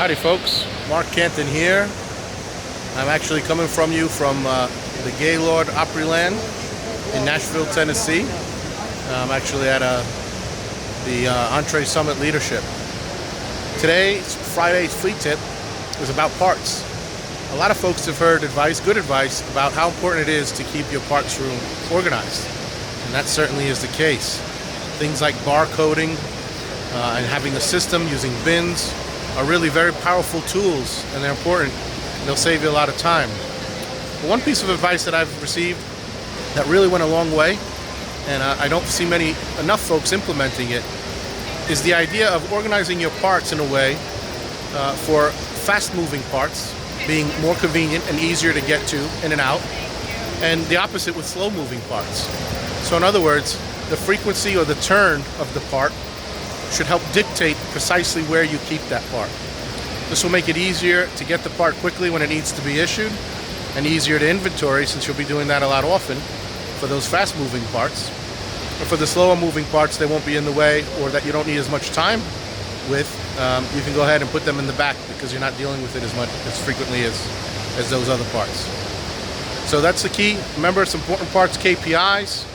Howdy folks, Marc Canton here. I'm actually coming from you from the Gaylord Opryland in Nashville, Tennessee. I'm actually at the Entree Summit Leadership. Today's Friday's Fleet Tip is about parts. A lot of folks have heard good advice about how important it is to keep your parts room organized. And that certainly is the case. Things like barcoding and having a system using bins are really very powerful tools, and they're important. They'll save you a lot of time. But one piece of advice that I've received that really went a long way, and I don't see enough folks implementing it, is the idea of organizing your parts in a way for fast-moving parts being more convenient and easier to get to in and out, and the opposite with slow-moving parts. So in other words, the frequency or the turn of the part should help dictate precisely where you keep that part. This will make it easier to get the part quickly when it needs to be issued, and easier to inventory, since you'll be doing that a lot often for those fast-moving parts. But for the slower-moving parts, they won't be in the way, or that you don't need as much time with. You can go ahead and put them in the back because you're not dealing with it as frequently as those other parts. So that's the key. Remember, some important parts: KPIs,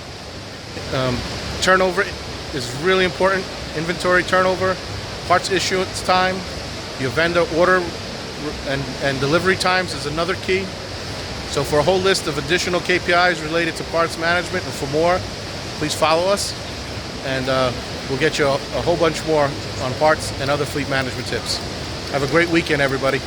turnover is really important. Inventory turnover, parts issuance time, your vendor order and delivery times is another key. So for a whole list of additional KPIs related to parts management and for more, please follow us, and we'll get you a whole bunch more on parts and other fleet management tips. Have a great weekend, everybody.